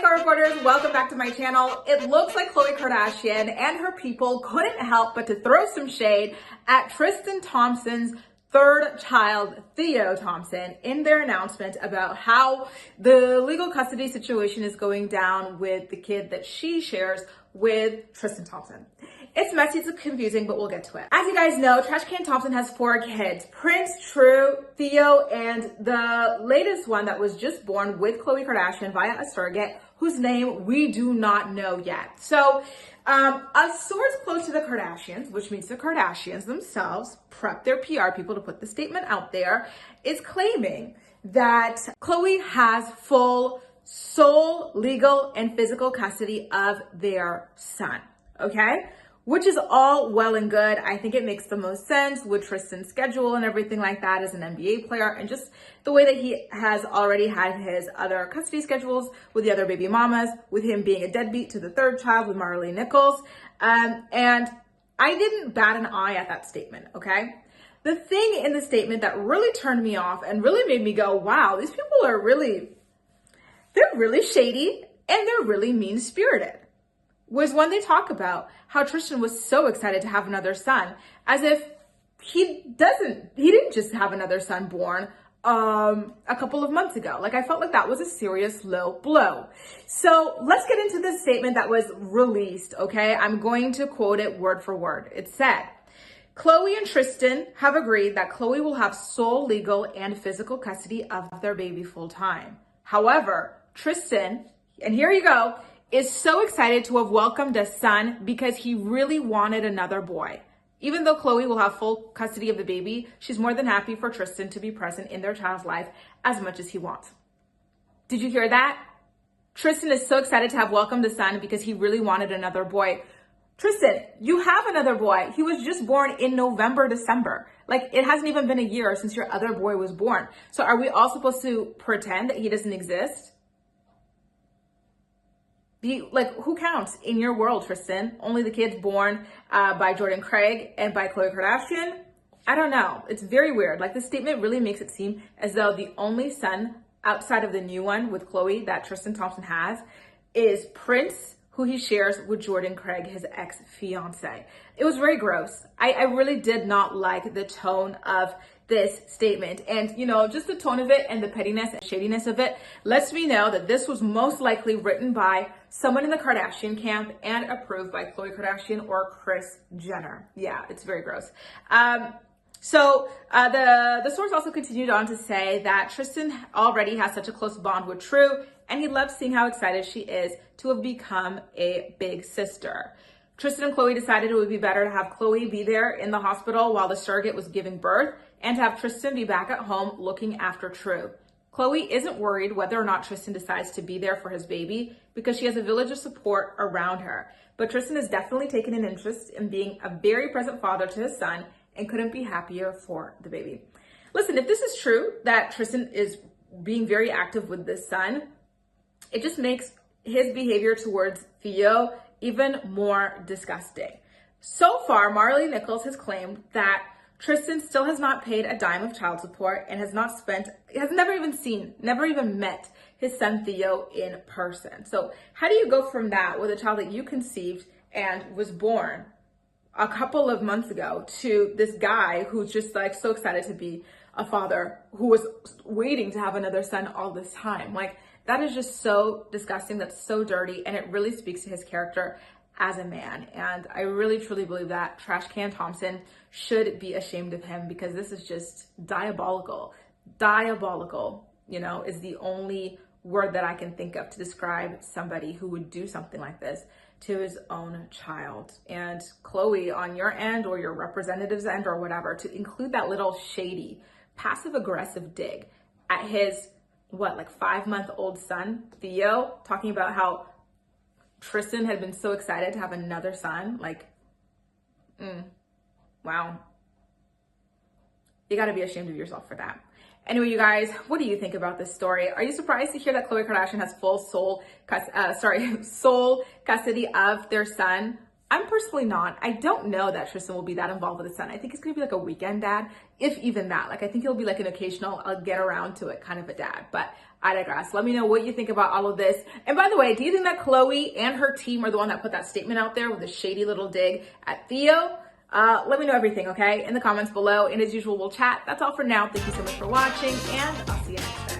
my reporters, welcome back to my channel. It looks like Khloe Kardashian and her people couldn't help but to throw some shade at Tristan Thompson's third child, Theo Thompson, in their announcement about how the legal custody situation is going down with the kid that she shares with Tristan Thompson. It's messy, it's confusing, but we'll get to it. As you guys know, Trash Can Thompson has 4 kids: Prince, True, Theo, and the latest one that was just born with Khloe Kardashian via a surrogate, whose name we do not know yet. So a source close to the Kardashians, which means the Kardashians themselves prep their PR people to put the statement out there, is claiming that Khloe has full sole legal and physical custody of their son, okay? Which is all well and good. I think it makes the most sense with Tristan's schedule and everything like that as an NBA player, and just the way that he has already had his other custody schedules with the other baby mamas, with him being a deadbeat to the third child with Maralee Nichols. And I didn't bat an eye at that statement, okay? The thing in the statement that really turned me off and really made me go, wow, these people are they're really shady and they're really mean-spirited, was when they talk about how Tristan was so excited to have another son, as if he didn't just have another son born a couple of months ago. Like, I felt like that was a serious low blow. So let's get into this statement that was released, okay? I'm going to quote it word for word. It said, Khloe and Tristan have agreed that Khloe will have sole legal and physical custody of their baby full time. However, Tristan, and here you go, is so excited to have welcomed a son because he really wanted another boy. Even though Khloe will have full custody of the baby, she's more than happy for Tristan to be present in their child's life as much as he wants. Did you hear that? Tristan is so excited to have welcomed a son because he really wanted another boy. Tristan, you have another boy. He was just born in November, December. Like, it hasn't even been a year since your other boy was born. So are we all supposed to pretend that he doesn't exist? Who counts in your world, Tristan? Only the kids born by Jordan Craig and by Khloe Kardashian? I don't know. It's very weird. Like, this statement really makes it seem as though the only son outside of the new one with Khloe that Tristan Thompson has is Prince, who he shares with Jordan Craig, his ex-fiance. It was very gross. I really did not like the tone of this statement. And, you know, just the tone of it and the pettiness and shadiness of it lets me know that this was most likely written by someone in the Kardashian camp and approved by Khloe Kardashian or Kris Jenner. Yeah, it's very gross. So the source also continued on to say that Tristan already has such a close bond with True, and he loves seeing how excited she is to have become a big sister. Tristan and Khloe decided it would be better to have Khloe be there in the hospital while the surrogate was giving birth, and to have Tristan be back at home looking after True. Khloe isn't worried whether or not Tristan decides to be there for his baby because she has a village of support around her. But Tristan has definitely taken an interest in being a very present father to his son and couldn't be happier for the baby. Listen, if this is true, that Tristan is being very active with this son, it just makes his behavior towards Theo even more disgusting. So far, Maralee Nichols has claimed that Tristan still has not paid a dime of child support and has never even met his son Theo in person. So how do you go from that with a child that you conceived and was born a couple of months ago to this guy who's just like so excited to be a father who was waiting to have another son all this time? Like, that is just so disgusting. That's so dirty. And it really speaks to his character as a man. And I really, truly believe that Trash Can Thompson should be ashamed of him, because this is just diabolical. Diabolical, you know, is the only word that I can think of to describe somebody who would do something like this to his own child. And Khloe, on your end or your representative's end or whatever, to include that little shady, passive-aggressive dig at his, 5-month-old son, Theo, talking about how Tristan had been so excited to have another son. Wow. You gotta be ashamed of yourself for that. Anyway, you guys, what do you think about this story? Are you surprised to hear that Khloe Kardashian has full sole custody of their son I'm personally not. I don't know that Tristan will be that involved with his son. I think he's gonna be like a weekend dad, if even that. Like, I think he'll be like an occasional, I'll get around to it kind of a dad. But I digress. Let me know what you think about all of this. And by the way, do you think that Khloe and her team are the one that put that statement out there with a shady little dig at Theo? Let me know everything, okay? In the comments below. And as usual, we'll chat. That's all for now. Thank you so much for watching, and I'll see you next time.